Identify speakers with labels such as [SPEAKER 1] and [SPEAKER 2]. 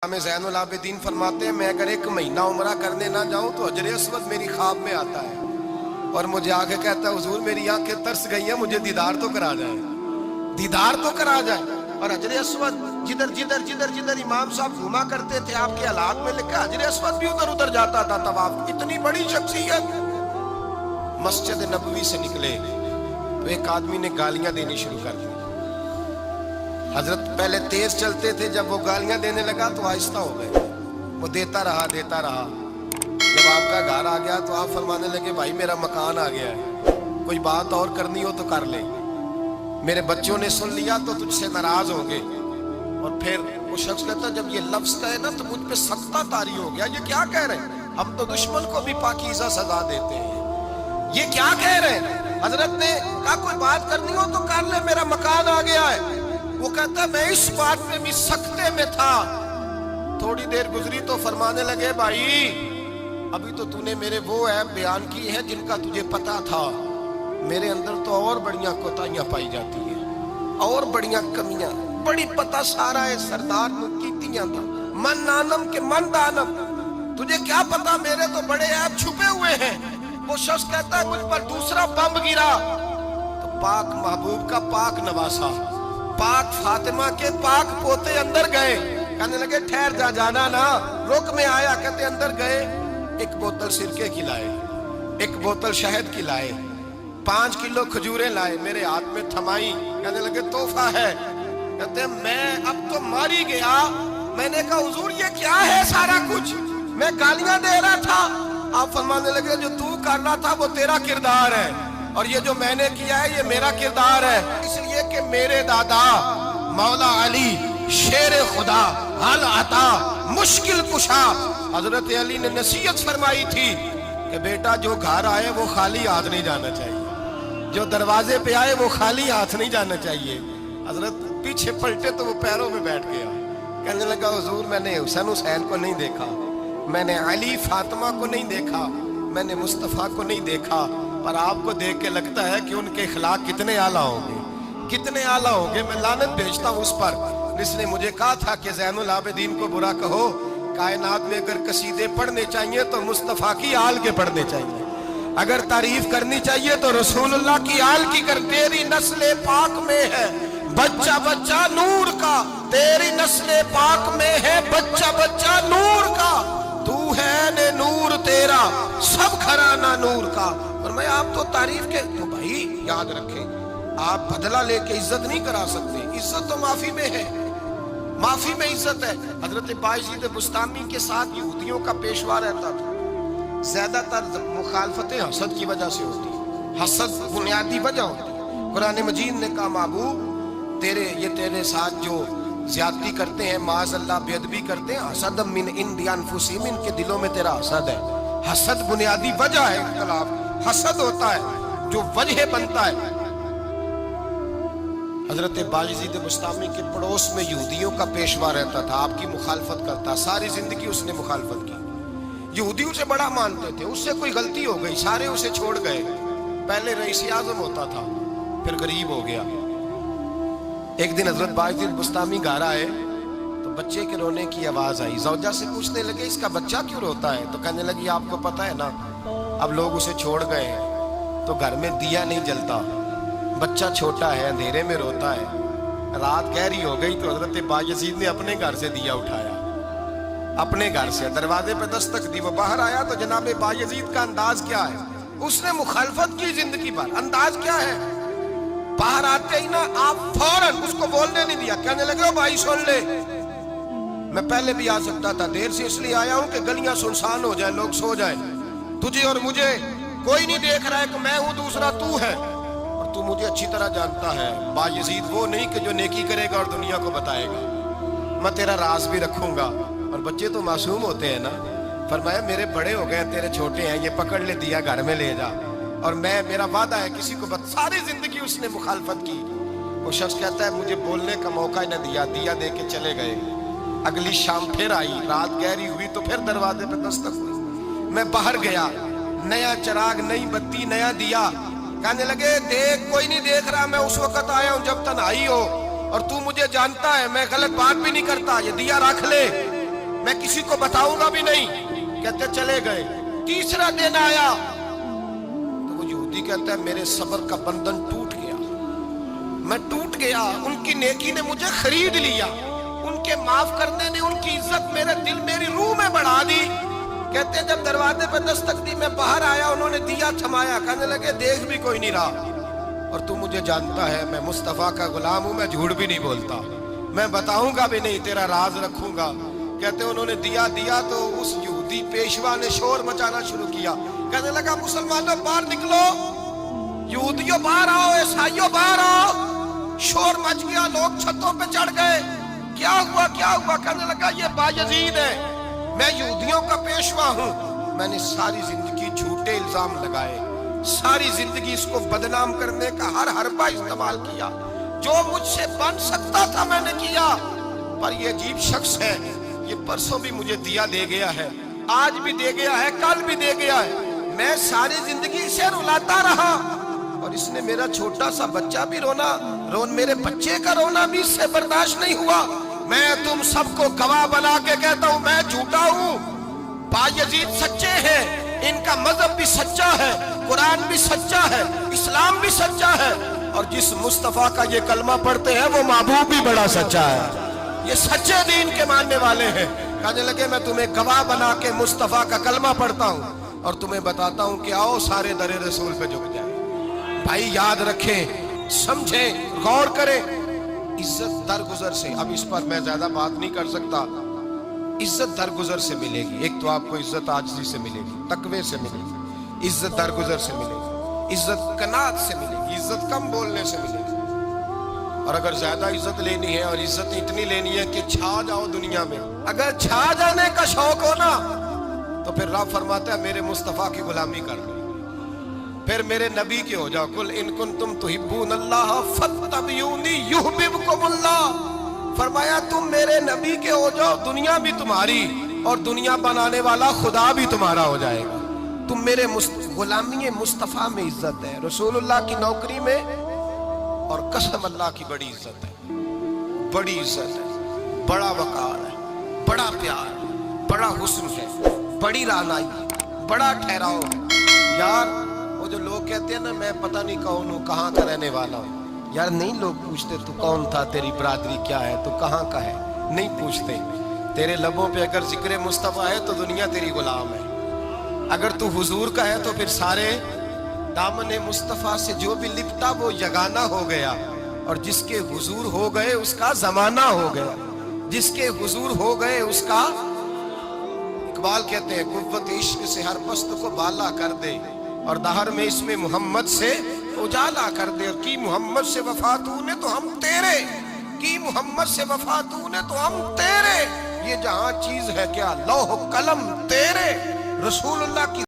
[SPEAKER 1] हमें ज़ैनुल आबिदीन फरमाते हैं, मैं अगर एक महीना उम्रा करने ना जाऊं तो हजर अस्वद मेरी ख्वाब में आता है और मुझे आगे कहता है हुजूर मेरी आंखें तरस गई हैं, मुझे दीदार तो करा जाए, दीदार तो करा जाए। और हजर अस्वद जिधर जिधर जिधर जिधर इमाम साहब घुमा करते थे आपके हालात में लिखा हजर अस्वद भी उधर उधर जाता था तवाफ। इतनी बड़ी शख्सियत। मस्जिद नबवी से निकले तो एक आदमी ने गालियां देनी शुरू कर दी। हजरत पहले तेज चलते थे, जब वो गालियां देने लगा तो आहिस्ता हो गए। वो देता रहा देता रहा। जब आपका घर आ गया तो आप फरमाने लगे भाई मेरा मकान आ गया है, कोई बात और करनी हो तो कर ले, मेरे बच्चों ने सुन लिया तो तुझसे नाराज होंगे। और फिर वो शख्स कहता जब ये लफ्ज कहे ना तो मुझ पे सख्ता तारी हो गया, ये क्या कह रहे हैं, हम तो दुश्मन को भी पाकीज़ा सजा देते हैं, ये क्या कह रहे हैं। हजरत ने कहा कोई बात करनी हो तो कर ले, मेरा मकान आ गया है। वो कहता मैं इस बात में भी सख्ते में था। थोड़ी देर गुजरी तो फरमाने लगे भाई अभी तो तूने मेरे वो ऐप बयान की है जिनका तुझे पता था, मेरे अंदर तो और बढ़िया कोताहियां पाई जाती है, और बढ़िया कमियां, बड़ी पता सारा है सरदार कीतियां था मन नानम के मन दानम, तुझे क्या पता मेरे तो बड़े ऐप छुपे हुए हैं। वो शख्स कहता है मुझ पर दूसरा बम गिरा तो पाक महबूब का पाक नवासा, पाक फातिमा के पाक पोते अंदर गए। कहने लगे ठहर जा, जाना ना, रुक में आया। कहते अंदर गए, एक बोतल सिरके की लाए, एक बोतल शहद की लाए, 5 किलो खजूरें लाए, मेरे हाथ में थमाई। कहने लगे तोहफा है। कहते मैं अब तो मारी गया। मैंने कहा हुजूर ये क्या है सारा कुछ, मैं गालियां दे रहा था। आप फरमाने लगे जो तू कर रहा था वो तेरा किरदार है और ये जो मैंने किया है ये मेरा किरदार है। इसलिए कि मेरे दादा मौला अली शेर खुदा हल अता मुश्किल कुशा, हजरत अली ने नसीहत फरमाई थी कि बेटा जो घर आए वो खाली हाथ नहीं जाना चाहिए, जो दरवाजे पे आए वो खाली हाथ नहीं जाना चाहिए। हजरत पीछे पलटे तो वो पैरों में बैठ गया। कहने लगा हुजूर मैंने हुसैन को नहीं देखा, मैंने अली फातिमा को नहीं देखा, मैंने मुस्तफ़ा को नहीं देखा, पर आपको देख के लगता है कि उनके खिलाफ कितने आला होंगे, कितने आला होंगे। मैं लानत भेजता हूँ उस पर जिसने मुझे कहा था कि ज़ैनुल आबिदीन को बुरा कहो, कायनात में अगर कसीदे पढ़ने चाहिए तो मुस्तफ़ा की आल के पढ़ने चाहिए, अगर तारीफ करनी चाहिए तो रसूलुल्लाह की आल की कर। तेरी नस्ल पाक में है बच्चा बच्चा नूर का, तेरी नस्ल पाक में है बच्चा बच्चा नूर का, तू है ने नूर तेरा सब घराना नूर का। और मैं आप तो तारीफ के तो भाई याद रखें, आप बदला लेके इज्जत नहीं करा सकते, इज्जत तो माफी में है, माफी में इज्जत है। हजरत बायजीद बुस्तामी के साथ यहूदियों का पेशवा रहता था, ज्यादातर मुखालफतें हसद की वजह से होती, हसद बुनियादी वजह होती। कुरान मजीद ने कहा महबूब तेरे साथ जो ज्यादती करते हैं, माज़अल्लाह बेअदबी करते हैं, हसद मिन इंदी अनफुसिहिम, इनके दिलों में तेरा हसद है। हसद बुनियादी वजह है इख्तिलाफ, हसद होता है जो वजह बनता है। हजरत बायजीद बुस्तामी के पड़ोस में यहूदियों का पेशवा रहता था, आपकी मुखालफत करता, सारी जिंदगी उसने मुखालफत की। यहूदी उसे बड़ा मानते थे, उससे कोई गलती हो गई सारे उसे छोड़ गए। पहले रईस आज़म होता था, फिर गरीब हो गया। एक दिन हजरत बायजीद बुस्तामी घर आए तो बच्चे के रोने की आवाज आई। ज़ौजा से पूछने लगे इसका बच्चा क्यों रोता है, तो कहने लगी आपको पता है ना अब लोग उसे छोड़ गए हैं तो घर में दिया नहीं जलता, बच्चा छोटा है अंधेरे में रोता है। रात गहरी हो गई तो हजरत बायजीद ने अपने घर से दिया उठाया, अपने घर से दरवाजे पे दस्तक दी। वो बाहर आया तो जनाब बायजीद का अंदाज क्या है, उसने मुखालफत की जिंदगी भर, अंदाज क्या है। बाहर आते ही ना आप फौरन उसको बोलने नहीं दिया। कहने लगे भाई सुन ले, मैं पहले भी आ सकता था, देर से इसलिए आया हूं कि गलियां सुनसान हो जाए, लोग सो जाए, तुझे और मुझे कोई नहीं देख रहा है कि मैं हूं दूसरा तू है, और तू मुझे अच्छी तरह जानता है। बायजीद वो नहीं कि जो नेकी करेगा और दुनिया को बताएगा, मैं तेरा राज भी रखूंगा। और बच्चे तो मासूम होते हैं ना, फरमाया मेरे बड़े हो गए तेरे छोटे हैं, ये पकड़ ले दिया घर में ले जा, और मैं मेरा वादा है किसी को सारी जिंदगी उसने मुखालफत की। वो शख्स कहता है मुझे बोलने का मौका ही न दिया, दिया दे के चले गए। अगली शाम फिर आई, रात गहरी हुई तो फिर दरवाजे पे दस्तक हुई। मैं बाहर गया, नया चिराग, नई बत्ती, नया दिया। कहने लगे देख कोई नहीं देख रहा, मैं उस वक्त आया हूं जब तन्हाई हो, और तू मुझे जानता है मैं गलत बात भी नहीं करता, ये दिया रख ले। मैं किसी को बताऊंगा भी नहीं। कहते चले गए। तीसरा दिन आया तो वो यहूदी कहता है मेरे सब्र का बंधन टूट गया, मैं टूट गया। उनकी नेकी ने मुझे खरीद लिया, उनके माफ करने ने उनकी इज्जत मेरे दिल मेरी रूह में बढ़ा दी। कहते जब दरवाजे पर दस्तक दी, मैं बाहर आया, उन्होंने दिया थमाया, कहने लगे देख भी कोई नहीं रहा, और तू मुझे जानता है मैं मुस्तफा का गुलाम हूं, मैं झूठ भी नहीं बोलता, मैं बताऊंगा भी नहीं, तेरा राज रखूंगा। कहते उन्होंने दिया तो उस यहूदी पेशवा ने शोर मचाना शुरू किया, कहने लगा मुसलमानों बाहर निकलो, यहूदियों बाहर आओ, ईसाइयों बाहर आओ। शोर मच गया, लोग छतों पे चढ़ गए। क्या हुआ क्या हुआ? कहने लगा ये बायजीद है, मैं यहूदियों का पेशवा हूं, मैंने सारी जिंदगी झूठे इल्जाम लगाए, सारी जिंदगी इसको बदनाम करने का हर हरबा इस्तेमाल किया, जो मुझसे बन सकता था मैंने किया। पर ये अजीब शख्स है, ये परसों भी मुझे दिया दे गया है, आज भी दे गया है, कल भी दे गया है, मैं सारी जिंदगी इसे रुलाता रहा, और इसने मेरा छोटा सा बच्चा भी मेरे बच्चे का रोना भी इससे बर्दाश्त नहीं हुआ। मैं तुम सबको गवाह बना के कहता हूं मैं झूठा हूं, बायजीद सच्चे हैं, इनका मजहब भी सच्चा है, कुरान भी सच्चा है, इस्लाम भी सच्चा है, और जिस मुस्तफा का ये कलमा पढ़ते हैं वो महबूब भी बड़ा सच्चा है, ये सच्चे दीन के मानने वाले हैं। कहने लगे मैं तुम्हें गवाह बना के मुस्तफा का कलमा पढ़ता हूं और तुम्हें बताता हूं कि आओ सारे दरे रसूल पे झुक जाए। भाई याद रखें, समझें, गौर करें, इज्जत दरगुजर से, अब इस पर मैं ज्यादा बात नहीं कर सकता, इज्जत दरगुजर से मिलेगी। एक तो आपको इज्जत आजिज़ी से मिलेगी, तकवे से मिलेगी, इज्जत दरगुजर से मिलेगी, इज्जत कनात से मिलेगी, इज्जत कम बोलने से मिलेगी। और अगर ज्यादा इज्जत लेनी है और इज्जत इतनी लेनी है कि छा जाओ दुनिया में, अगर छा जाने का शौक हो ना, तो फिर रब फरमाता है मेरे मुस्तफा की गुलामी कर लो, फिर मेरे नबी के हो जाओ। कुल इन कुंतुम तुहिब्बूनल्लाह फत्तबिऊनी युहब्बिबकुमुल्लाह, फरमाया तुम मेरे नबी के हो जाओ, दुनिया भी तुम्हारी और दुनिया बनाने वाला खुदा भी तुम्हारा हो जाएगा। तुम मेरे गुलामी मुस्तफा में इज्जत है, रसूलुल्लाह की नौकरी में, और कसम अल्लाह की बड़ी इज्जत है, बड़ी इज्जत है, बड़ा वकार है, बड़ा प्यार, बड़ा हुस्न है, बड़ी रानाई, बड़ा ठहराव है। यार वो जो लोग कहते हैं ना मैं पता नहीं कौन हूँ, कहाँ का रहने वाला हूँ, यार नहीं लोग पूछते तू कौन था, तेरी बरादरी क्या है, तू कहाँ का है, नहीं पूछते। तेरे लबों पे अगर जिक्र मुस्तफा है तो दुनिया तेरी गुलाम है, अगर तू हुजूर का है तो फिर सारे दामन मुस्तफा से जो भी लिपटा वो यगाना हो गया, और जिसके हुजूर हो गए उसका जमाना हो गया, जिसके हुजूर हो गए उसका। इकबाल कहते हैं कुव्वत इश्क से हर पस्त को बाला कर दे, और दहर में इसमें मोहम्मद से उजाला कर दे। की मोहम्मद से वफा तूने तो हम तेरे, की मोहम्मद से वफा तूने तो हम तेरे, ये जहां चीज है क्या लौह कलम तेरे, रसूलुल्लाह की